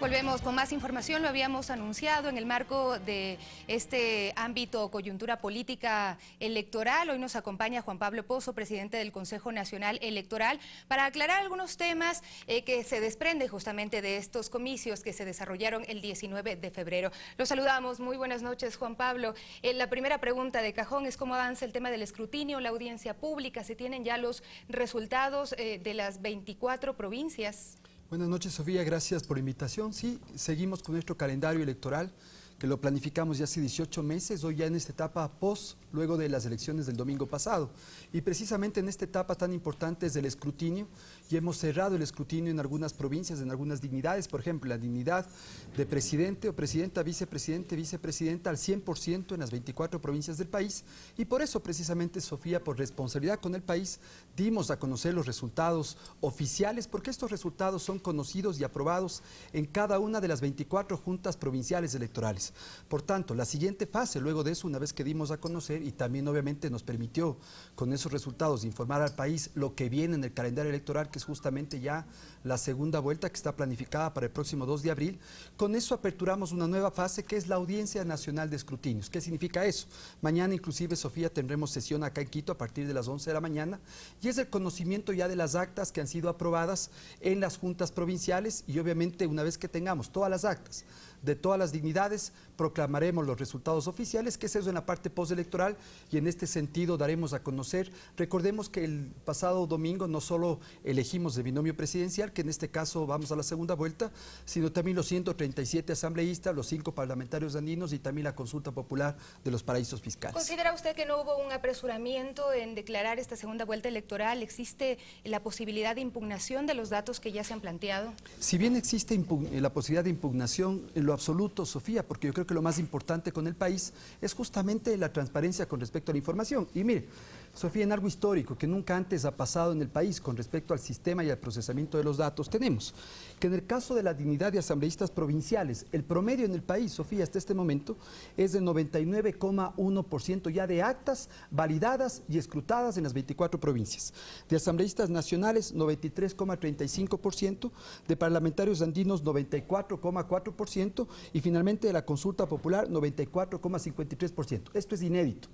volvemos con más información. Lo habíamos anunciado en el marco de este ámbito coyuntura política electoral. Hoy nos acompaña Juan Pablo Pozo, presidente del Consejo Nacional Electoral, para aclarar algunos temas que se desprenden justamente de estos comicios que se desarrollaron el 19 de febrero. Los saludamos. Muy buenas noches, Juan Pablo. La primera pregunta de cajón es cómo avanza el tema del escrutinio, la audiencia pública. ¿Se tienen ya los resultados de las 24 provincias? Buenas noches, Sofía, gracias por la invitación. Sí, seguimos con nuestro calendario electoral, que lo planificamos ya hace 18 meses, hoy ya en esta etapa post, luego de las elecciones del domingo pasado. Y precisamente en esta etapa tan importante es el escrutinio, y hemos cerrado el escrutinio en algunas provincias, en algunas dignidades, por ejemplo, la dignidad de presidente o presidenta, vicepresidente, vicepresidenta al 100% en las 24 provincias del país. Y por eso, precisamente, Sofía, por responsabilidad con el país, dimos a conocer los resultados oficiales, porque estos resultados son conocidos y aprobados en cada una de las 24 juntas provinciales electorales. Por tanto, la siguiente fase, luego de eso, una vez que dimos a conocer, y también obviamente nos permitió con esos resultados informar al país lo que viene en el calendario electoral, que es justamente ya la segunda vuelta que está planificada para el próximo 2 de abril, con eso aperturamos una nueva fase que es la Audiencia Nacional de Escrutinios. ¿Qué significa eso? Mañana inclusive, Sofía, tendremos sesión acá en Quito a partir de las 11 de la mañana, y es el conocimiento ya de las actas que han sido aprobadas en las juntas provinciales, y obviamente una vez que tengamos todas las actas de todas las dignidades, proclamaremos los resultados oficiales, que es eso en la parte postelectoral, y en este sentido daremos a conocer. Recordemos que el pasado domingo no solo elegimos el binomio presidencial, que en este caso vamos a la segunda vuelta, sino también los 137 asambleístas, los 5 parlamentarios andinos y también la consulta popular de los paraísos fiscales. ¿Considera usted que no hubo un apresuramiento en declarar esta segunda vuelta electoral? ¿Existe la posibilidad de impugnación de los datos que ya se han planteado? Si bien existe la posibilidad de impugnación, en lo absoluto, Sofía, porque yo creo que lo más importante con el país es justamente la transparencia con respecto a la información. Y mire, Sofía, en algo histórico que nunca antes ha pasado en el país con respecto al sistema y al procesamiento de los datos, tenemos que en el caso de la dignidad de asambleístas provinciales, el promedio en el país, Sofía, hasta este momento, es de 99,1% ya de actas validadas y escrutadas en las 24 provincias. De asambleístas nacionales, 93,35%, de parlamentarios andinos, 94,4%, y finalmente de la consulta popular, 94,53%. Esto es inédito.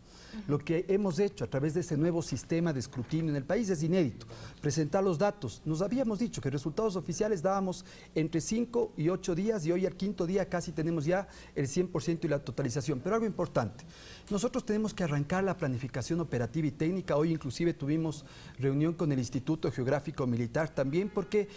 Lo que hemos hecho a través de ese nuevo sistema de escrutinio en el país es inédito. Presentar los datos. Nos habíamos dicho que resultados oficiales dábamos entre 5 y 8 días, y hoy al quinto día casi tenemos ya el 100% y la totalización. Pero algo importante, nosotros tenemos que arrancar la planificación operativa y técnica. Hoy inclusive tuvimos reunión con el Instituto Geográfico Militar también, porque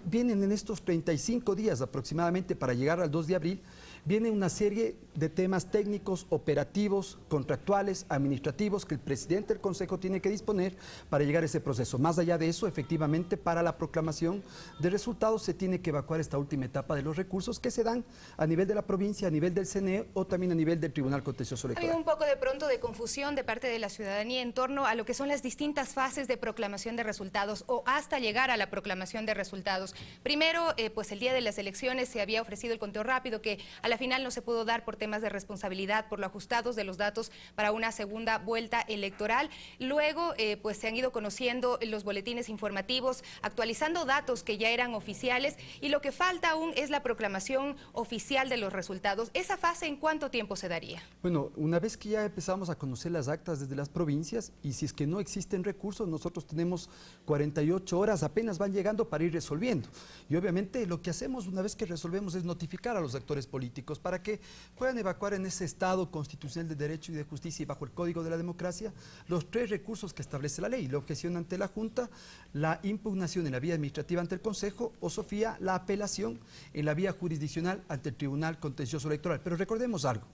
vienen en estos 35 días aproximadamente para llegar al 2 de abril, viene una serie de temas técnicos, operativos, contractuales, administrativos que el presidente del Consejo tiene que disponer para llegar a ese proceso. Más allá de eso, efectivamente, para la proclamación de resultados se tiene que evacuar esta última etapa de los recursos que se dan a nivel de la provincia, a nivel del CNE o también a nivel del Tribunal Contencioso Electoral. Hay un poco de pronto de confusión de parte de la ciudadanía en torno a lo que son las distintas fases de proclamación de resultados o hasta llegar a la proclamación de resultados. Primero, pues el día de las elecciones se había ofrecido el conteo rápido, que a la final no se pudo dar por temas de responsabilidad, por lo ajustados de los datos para una segunda vuelta electoral. Luego, pues se han ido conociendo los boletines informativos, actualizando datos que ya eran oficiales, y lo que falta aún es la proclamación oficial de los resultados. ¿Esa fase en cuánto tiempo se daría? Bueno, una vez que ya empezamos a conocer las actas desde las provincias, y si es que no existen recursos, nosotros tenemos 48 horas, apenas van llegando para ir resolviendo. Y obviamente lo que hacemos una vez que resolvemos es notificar a los actores políticos para que puedan evacuar en ese Estado constitucional de derecho y de justicia y bajo el Código de la Democracia los 3 recursos que establece la ley: la objeción ante la Junta, la impugnación en la vía administrativa ante el Consejo, o, Sofía, la apelación en la vía jurisdiccional ante el Tribunal Contencioso Electoral. Pero recordemos algo.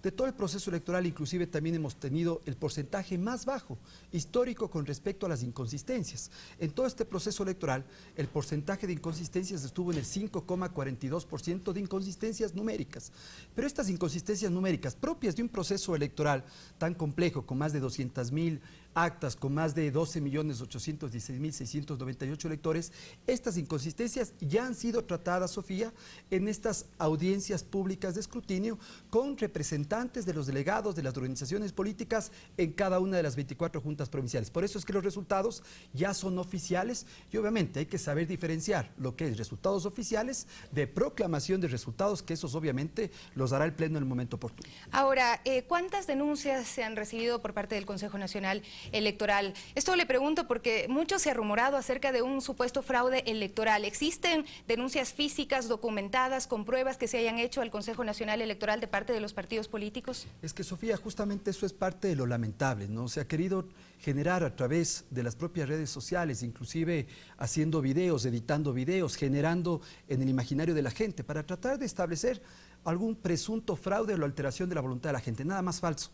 De todo el proceso electoral, inclusive también hemos tenido el porcentaje más bajo histórico con respecto a las inconsistencias. En todo este proceso electoral, el porcentaje de inconsistencias estuvo en el 5,42% de inconsistencias numéricas. Pero estas inconsistencias numéricas propias de un proceso electoral tan complejo, con más de 200.000 actas con más de 12.816.698 electores, estas inconsistencias ya han sido tratadas, Sofía, en estas audiencias públicas de escrutinio con representantes de los delegados de las organizaciones políticas en cada una de las 24 juntas provinciales. Por eso es que los resultados ya son oficiales y obviamente hay que saber diferenciar lo que es resultados oficiales de proclamación de resultados, que esos obviamente los hará el Pleno en el momento oportuno. Ahora, ¿cuántas denuncias se han recibido por parte del Consejo Nacional Electoral? Esto le pregunto porque mucho se ha rumorado acerca de un supuesto fraude electoral. ¿Existen denuncias físicas documentadas con pruebas que se hayan hecho al Consejo Nacional Electoral de parte de los partidos políticos? Es que, Sofía, justamente eso es parte de lo lamentable, ¿no? Se ha querido generar a través de las propias redes sociales, inclusive haciendo videos, editando videos, generando en el imaginario de la gente para tratar de establecer algún presunto fraude o alteración de la voluntad de la gente. Nada más falso.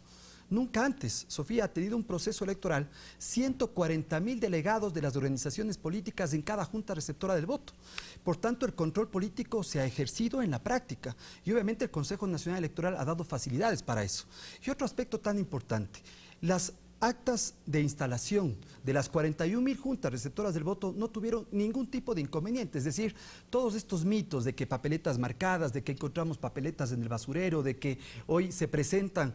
Nunca antes, Sofía, ha tenido un proceso electoral 140.000 delegados de las organizaciones políticas en cada junta receptora del voto. Por tanto, el control político se ha ejercido en la práctica y obviamente el Consejo Nacional Electoral ha dado facilidades para eso. Y otro aspecto tan importante, las actas de instalación de las 41.000 juntas receptoras del voto no tuvieron ningún tipo de inconveniente, es decir, todos estos mitos de que papeletas marcadas, de que encontramos papeletas en el basurero, de que hoy se presentan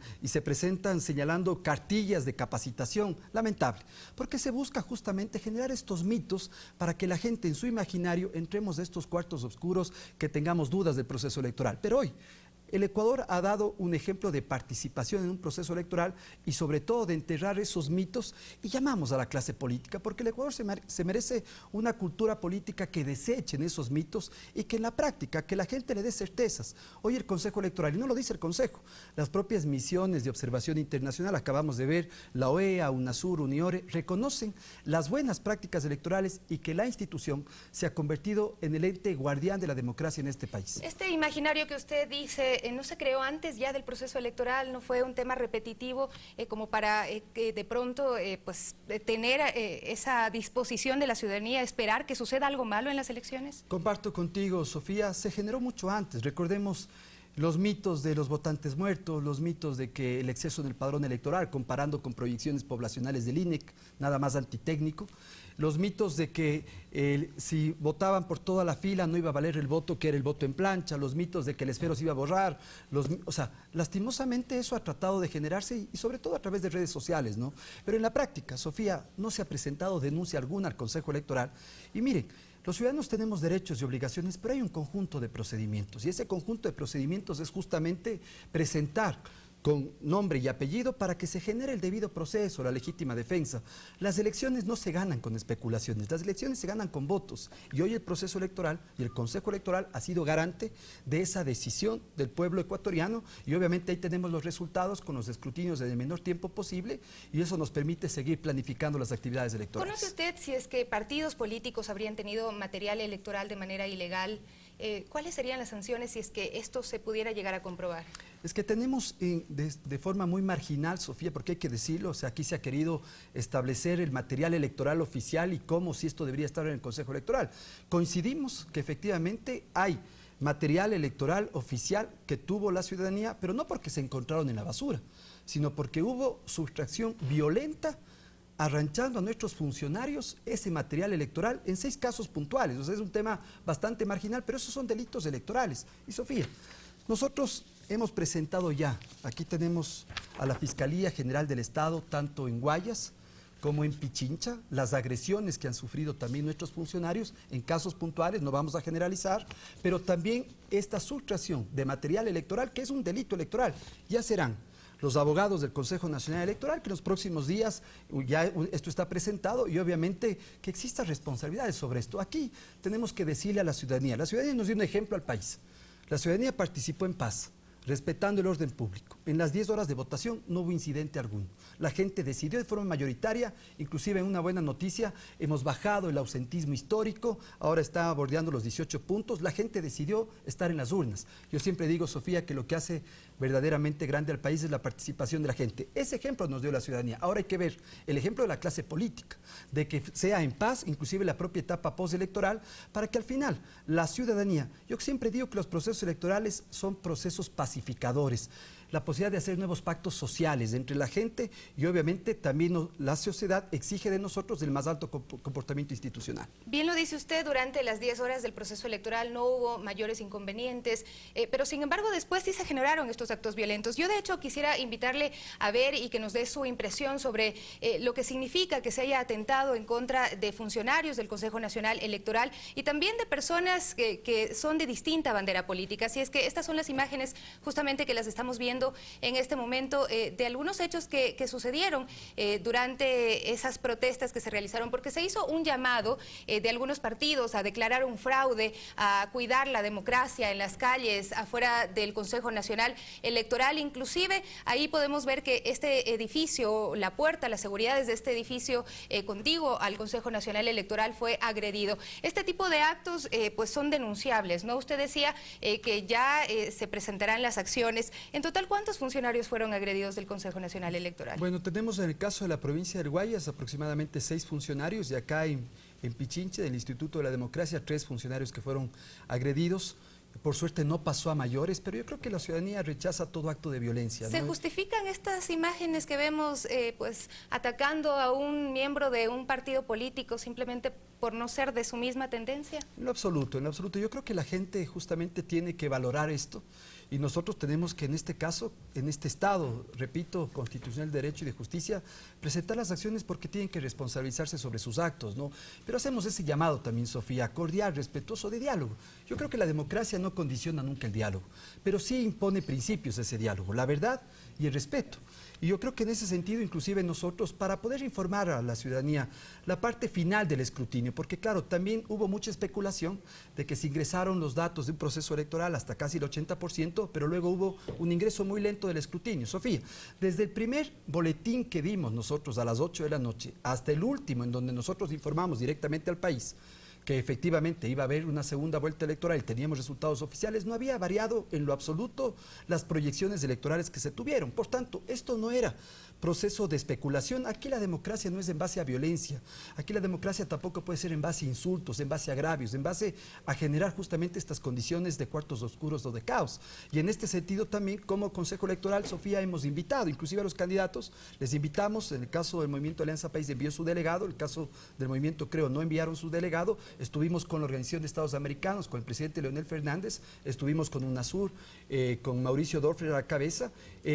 señalando cartillas de capacitación, lamentable, porque se busca justamente generar estos mitos para que la gente en su imaginario entremos a estos cuartos oscuros, que tengamos dudas del proceso electoral. Pero hoy el Ecuador ha dado un ejemplo de participación en un proceso electoral y sobre todo de enterrar esos mitos, y llamamos a la clase política porque el Ecuador se merece una cultura política que desechen esos mitos y que en la práctica, que la gente le dé certezas. Hoy el Consejo Electoral, y no lo dice el Consejo, las propias misiones de observación internacional, acabamos de ver, la OEA, UNASUR, UNIORE, reconocen las buenas prácticas electorales y que la institución se ha convertido en el ente guardián de la democracia en este país. Este imaginario que usted dice, ¿no se creó antes ya del proceso electoral? ¿No fue un tema repetitivo como para de pronto tener esa disposición de la ciudadanía, esperar que suceda algo malo en las elecciones? Comparto contigo, Sofía, se generó mucho antes. Recordemos los mitos de los votantes muertos, los mitos de que el exceso en el padrón electoral, comparando con proyecciones poblacionales del INEC, nada más antitécnico, los mitos de que si votaban por toda la fila no iba a valer el voto, que era el voto en plancha, los mitos de que el esfero se iba a borrar, o sea, lastimosamente eso ha tratado de generarse y sobre todo a través de redes sociales, ¿no? Pero en la práctica, Sofía, no se ha presentado denuncia alguna al Consejo Electoral y miren, los ciudadanos tenemos derechos y obligaciones, pero hay un conjunto de procedimientos y ese conjunto de procedimientos es justamente presentar con nombre y apellido para que se genere el debido proceso, la legítima defensa. Las elecciones no se ganan con especulaciones, las elecciones se ganan con votos y hoy el proceso electoral y el Consejo Electoral ha sido garante de esa decisión del pueblo ecuatoriano y obviamente ahí tenemos los resultados con los escrutinios en el menor tiempo posible y eso nos permite seguir planificando las actividades electorales. ¿Conoce usted si es que partidos políticos habrían tenido material electoral de manera ilegal? ¿Cuáles serían las sanciones si es que esto se pudiera llegar a comprobar? Es que tenemos de forma muy marginal, Sofía, porque hay que decirlo, o sea, aquí se ha querido establecer el material electoral oficial y cómo si esto debería estar en el Consejo Electoral. Coincidimos que efectivamente hay material electoral oficial que tuvo la ciudadanía, pero no porque se encontraron en la basura, sino porque hubo sustracción violenta arranchando a nuestros funcionarios ese material electoral en 6 casos puntuales. O sea, es un tema bastante marginal, pero esos son delitos electorales. Y Sofía, nosotros hemos presentado ya, aquí tenemos a la Fiscalía General del Estado, tanto en Guayas como en Pichincha, las agresiones que han sufrido también nuestros funcionarios en casos puntuales, no vamos a generalizar, pero también esta sustracción de material electoral, que es un delito electoral, ya serán los abogados del Consejo Nacional Electoral, que en los próximos días ya esto está presentado y obviamente que existan responsabilidades sobre esto. Aquí tenemos que decirle a la ciudadanía nos dio un ejemplo al país. La ciudadanía participó en paz, respetando el orden público. En las 10 horas de votación no hubo incidente alguno. La gente decidió de forma mayoritaria, inclusive en una buena noticia, hemos bajado el ausentismo histórico, ahora está bordeando los 18 puntos, la gente decidió estar en las urnas. Yo siempre digo, Sofía, que lo que hace verdaderamente grande al país es la participación de la gente. Ese ejemplo nos dio la ciudadanía. Ahora hay que ver el ejemplo de la clase política, de que sea en paz, inclusive la propia etapa postelectoral, para que al final la ciudadanía, yo siempre digo que los procesos electorales son procesos pacificadores. la posibilidad de hacer nuevos pactos sociales entre la gente y obviamente también la sociedad exige de nosotros el más alto comportamiento institucional. Bien lo dice usted, durante las 10 horas del proceso electoral no hubo mayores inconvenientes, pero sin embargo después sí se generaron estos actos violentos. Yo de hecho quisiera invitarle a ver y que nos dé su impresión sobre lo que significa que se haya atentado en contra de funcionarios del Consejo Nacional Electoral y también de personas que son de distinta bandera política. Así es que estas son las imágenes justamente que las estamos viendo en este momento de algunos hechos que sucedieron durante esas protestas que se realizaron, porque se hizo un llamado de algunos partidos a declarar un fraude, a cuidar la democracia en las calles, afuera del Consejo Nacional Electoral. Inclusive ahí podemos ver que este edificio, la puerta, las seguridades de este edificio contiguo al Consejo Nacional Electoral fue agredido. Este tipo de actos pues son denunciables, ¿no? Usted decía que ya se presentarán las acciones. En total, ¿cuántos funcionarios fueron agredidos del Consejo Nacional Electoral? Bueno, tenemos en el caso de la provincia de Guayas aproximadamente 6 funcionarios y acá en Pichinche, del Instituto de la Democracia, 3 funcionarios que fueron agredidos. Por suerte no pasó a mayores, pero yo creo que la ciudadanía rechaza todo acto de violencia, ¿no? ¿Se justifican estas imágenes que vemos pues atacando a un miembro de un partido político simplemente por no ser de su misma tendencia? En lo absoluto, en lo absoluto. Yo creo que la gente justamente tiene que valorar esto y nosotros tenemos que en este caso, en este Estado, repito, constitucional de derecho y de justicia, presentar las acciones porque tienen que responsabilizarse sobre sus actos, ¿no? Pero hacemos ese llamado también, Sofía, cordial, respetuoso, de diálogo. Yo creo que la democracia no condiciona nunca el diálogo, pero sí impone principios de ese diálogo, la verdad y el respeto. Y yo creo que en ese sentido, inclusive nosotros, para poder informar a la ciudadanía la parte final del escrutinio, porque claro, también hubo mucha especulación de que se ingresaron los datos de un proceso electoral hasta casi el 80%, pero luego hubo un ingreso muy lento del escrutinio. Sofía, desde el primer boletín que dimos nosotros a las 8 de la noche hasta el último, en donde nosotros informamos directamente al país que efectivamente iba a haber una segunda vuelta electoral y teníamos resultados oficiales, no había variado en lo absoluto las proyecciones electorales que se tuvieron. Por tanto, esto no era proceso de especulación. Aquí la democracia no es en base a violencia, aquí la democracia tampoco puede ser en base a insultos, en base a agravios, en base a generar justamente estas condiciones de cuartos oscuros o de caos. Y en este sentido también, como Consejo Electoral, Sofía, hemos invitado, inclusive a los candidatos, les invitamos, en el caso del Movimiento Alianza País envió su delegado, en el caso del Movimiento Creo no enviaron su delegado, estuvimos con la Organización de Estados Americanos, con el presidente Leonel Fernández, estuvimos con UNASUR, con Mauricio Dorfler a la cabeza,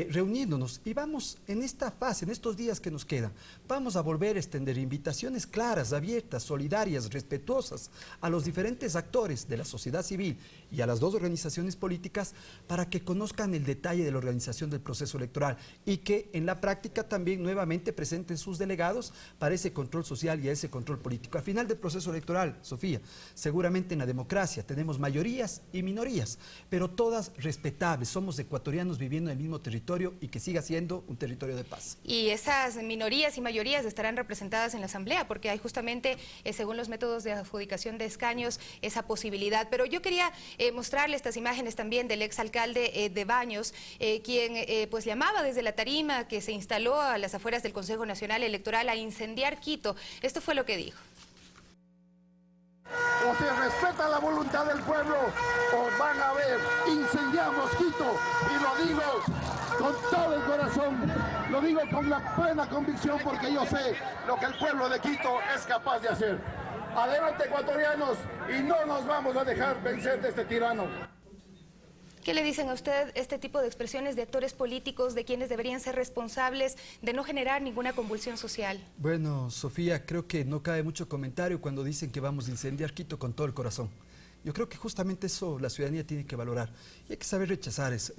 reuniéndonos y vamos en esta fase, en estos días que nos quedan, vamos a volver a extender invitaciones claras, abiertas, solidarias, respetuosas a los diferentes actores de la sociedad civil y a las 2 organizaciones políticas para que conozcan el detalle de la organización del proceso electoral y que en la práctica también nuevamente presenten sus delegados para ese control social y a ese control político. Al final del proceso electoral, Sofía, seguramente en la democracia tenemos mayorías y minorías, pero todas respetables, somos ecuatorianos viviendo en el mismo territorio y que siga siendo un territorio de paz. Y esas minorías y mayorías estarán representadas en la Asamblea, porque hay justamente, según los métodos de adjudicación de escaños, esa posibilidad. Pero yo quería mostrarle estas imágenes también del exalcalde de Baños, quien pues llamaba desde la tarima que se instaló a las afueras del Consejo Nacional Electoral a incendiar Quito. Esto fue lo que dijo. O se respeta la voluntad del pueblo, o van a ver, incendiamos Quito, y lo digo con todo el corazón, lo digo con la plena convicción porque yo sé lo que el pueblo de Quito es capaz de hacer. Adelante, ecuatorianos, y no nos vamos a dejar vencer de este tirano. ¿Qué le dicen a usted este tipo de expresiones de actores políticos, de quienes deberían ser responsables de no generar ninguna convulsión social? Bueno, Sofía, creo que no cabe mucho comentario cuando dicen que vamos a incendiar Quito con todo el corazón. Yo creo que justamente eso la ciudadanía tiene que valorar y hay que saber rechazar, es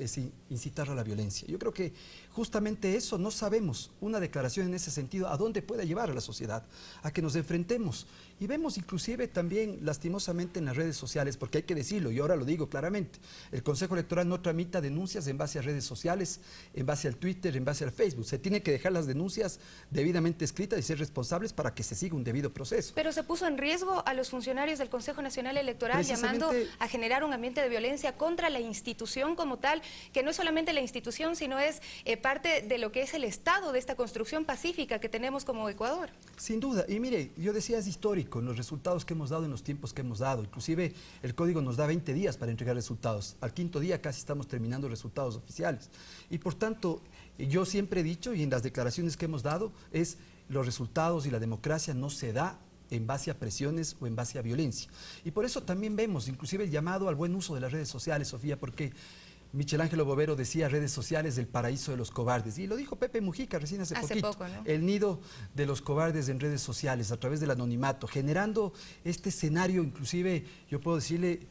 incitar a la violencia. Yo creo que justamente eso no sabemos, una declaración en ese sentido, a dónde puede llevar a la sociedad, a que nos enfrentemos. Y vemos inclusive también lastimosamente en las redes sociales, porque hay que decirlo, y ahora lo digo claramente, el Consejo Electoral no tramita denuncias en base a redes sociales, en base al Twitter, en base al Facebook. Se tiene que dejar las denuncias debidamente escritas y ser responsables para que se siga un debido proceso. Pero se puso en riesgo a los funcionarios del Consejo Nacional Electoral llamando a generar un ambiente de violencia contra la institución como tal, que no es solamente la institución, sino es parte de lo que es el estado de esta construcción pacífica que tenemos como Ecuador. Sin duda, y mire, yo decía es histórico en los resultados que hemos dado en los tiempos que hemos dado, inclusive el código nos da 20 días para entregar resultados, al quinto día casi estamos terminando resultados oficiales y por tanto yo siempre he dicho y en las declaraciones que hemos dado es los resultados y la democracia no se da en base a presiones o en base a violencia. Y por eso también vemos inclusive el llamado al buen uso de las redes sociales, Sofía, porque Michelangelo Bovero decía redes sociales del paraíso de los cobardes. Y lo dijo Pepe Mujica recién hace poquito. Poco, ¿no? El nido de los cobardes en redes sociales a través del anonimato, generando este escenario inclusive, yo puedo decirle,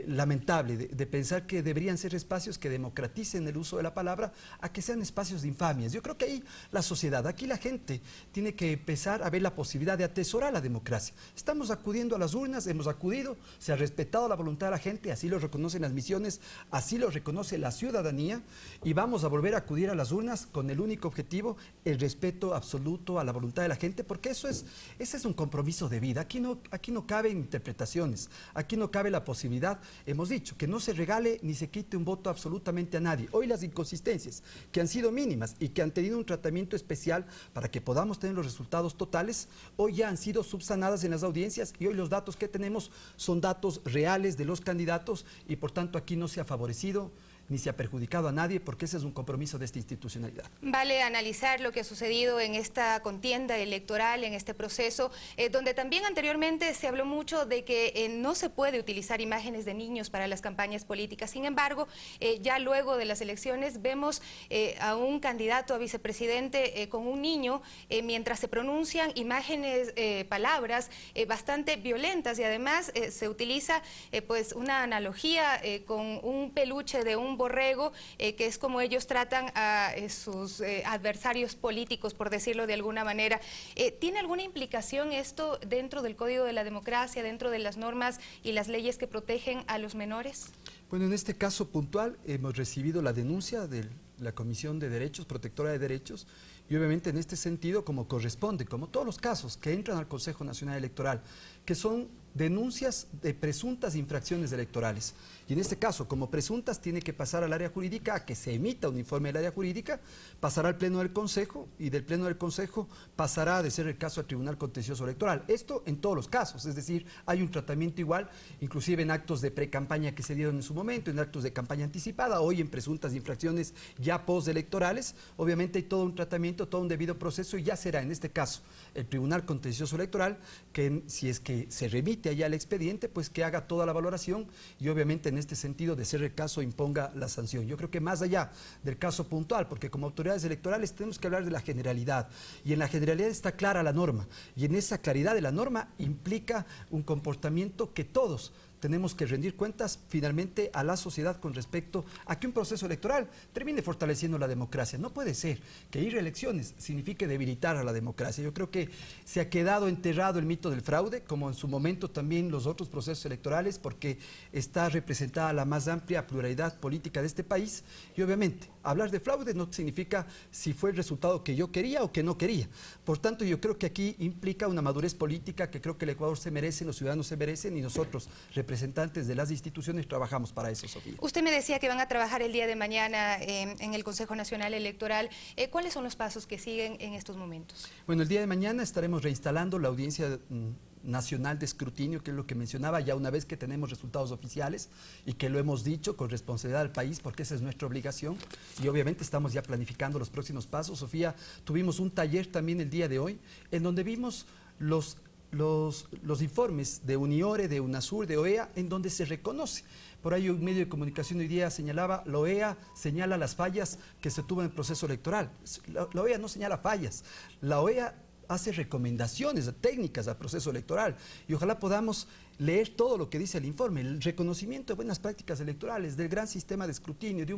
lamentable, de pensar que deberían ser espacios que democraticen el uso de la palabra a que sean espacios de infamias. Yo creo que ahí la sociedad, aquí la gente tiene que empezar a ver la posibilidad de atesorar la democracia. Estamos acudiendo a las urnas, hemos acudido, se ha respetado la voluntad de la gente, así lo reconocen las misiones, así lo reconoce la ciudadanía y vamos a volver a acudir a las urnas con el único objetivo, el respeto absoluto a la voluntad de la gente, porque ese es un compromiso de vida. Aquí no caben interpretaciones, aquí no cabe la posibilidad, hemos dicho, que no se regale ni se quite un voto absolutamente a nadie. Hoy las inconsistencias que han sido mínimas y que han tenido un tratamiento especial para que podamos tener los resultados totales, hoy ya han sido subsanadas en las audiencias y hoy los datos que tenemos son datos reales de los candidatos y por tanto aquí no se ha favorecido ni se ha perjudicado a nadie, porque ese es un compromiso de esta institucionalidad. Vale analizar lo que ha sucedido en esta contienda electoral, en este proceso, donde también anteriormente se habló mucho de que no se puede utilizar imágenes de niños para las campañas políticas. Sin embargo, ya luego de las elecciones vemos a un candidato a vicepresidente con un niño, mientras se pronuncian imágenes, palabras bastante violentas y además se utiliza pues una analogía con un peluche de un borrego, que es como ellos tratan a sus adversarios políticos, por decirlo de alguna manera. ¿Tiene alguna implicación esto dentro del Código de la Democracia, dentro de las normas y las leyes que protegen a los menores? Bueno, en este caso puntual hemos recibido la denuncia de la Comisión de Derechos, Protectora de Derechos, y obviamente en este sentido, como corresponde, como todos los casos que entran al Consejo Nacional Electoral, que son denuncias de presuntas infracciones electorales. Y en este caso, como presuntas, tiene que pasar al área jurídica a que se emita un informe del área jurídica, pasará al Pleno del Consejo y del Pleno del Consejo pasará, de ser el caso, al Tribunal Contencioso Electoral. Esto en todos los casos, es decir, hay un tratamiento igual, inclusive en actos de pre-campaña que se dieron en su momento, en actos de campaña anticipada, hoy en presuntas infracciones ya postelectorales. Obviamente hay todo un tratamiento, todo un debido proceso y ya será en este caso el Tribunal Contencioso Electoral que, si es que se remite allá el expediente, pues que haga toda la valoración y obviamente en este sentido, de ser el caso, imponga la sanción. Yo creo que más allá del caso puntual, porque como autoridades electorales tenemos que hablar de la generalidad y en la generalidad está clara la norma y en esa claridad de la norma implica un comportamiento que todos tenemos que rendir cuentas finalmente a la sociedad con respecto a que un proceso electoral termine fortaleciendo la democracia. No puede ser que ir a elecciones signifique debilitar a la democracia. Yo creo que se ha quedado enterrado el mito del fraude, como en su momento también los otros procesos electorales, porque está representada la más amplia pluralidad política de este país y obviamente hablar de fraude no significa si fue el resultado que yo quería o que no quería. Por tanto, yo creo que aquí implica una madurez política que creo que el Ecuador se merece, los ciudadanos se merecen y nosotros, representantes de las instituciones, trabajamos para eso, Sofía. Usted me decía que van a trabajar el día de mañana en el Consejo Nacional Electoral. ¿Cuáles son los pasos que siguen en estos momentos? Bueno, el día de mañana estaremos reinstalando la audiencia nacional de escrutinio, que es lo que mencionaba, ya una vez que tenemos resultados oficiales y que lo hemos dicho con responsabilidad al país, porque esa es nuestra obligación y obviamente estamos ya planificando los próximos pasos. Sofía, tuvimos un taller también el día de hoy en donde vimos los informes de Uniore, de UNASUR, de OEA, en donde se reconoce. Por ahí un medio de comunicación hoy día señalaba, la OEA señala las fallas que se tuvo en el proceso electoral. La OEA no señala fallas, la OEA hace recomendaciones técnicas al proceso electoral y ojalá podamos leer todo lo que dice el informe, el reconocimiento de buenas prácticas electorales, del gran sistema de escrutinio, de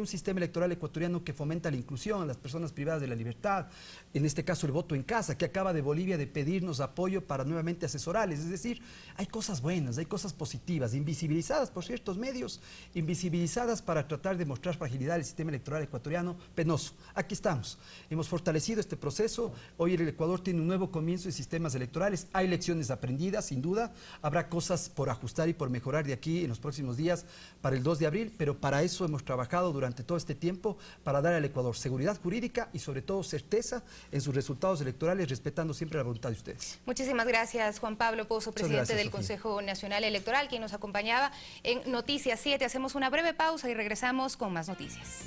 un sistema electoral ecuatoriano que fomenta la inclusión a las personas privadas de la libertad, en este caso el voto en casa, que acaba de Bolivia de pedirnos apoyo para nuevamente asesorarles. Es decir, hay cosas buenas, hay cosas positivas, invisibilizadas por ciertos medios, invisibilizadas para tratar de mostrar fragilidad del sistema electoral ecuatoriano, penoso. Aquí estamos, hemos fortalecido este proceso, hoy el Ecuador tiene un nuevo comienzo de sistemas electorales, hay lecciones aprendidas, sin duda, habrá Habrá cosas por ajustar y por mejorar de aquí en los próximos días para el 2 de abril, pero para eso hemos trabajado durante todo este tiempo para dar al Ecuador seguridad jurídica y sobre todo certeza en sus resultados electorales, respetando siempre la voluntad de ustedes. Muchísimas gracias, Juan Pablo Pozo, presidente del Consejo Nacional Electoral, quien nos acompañaba en Noticias 7. Hacemos una breve pausa y regresamos con más noticias.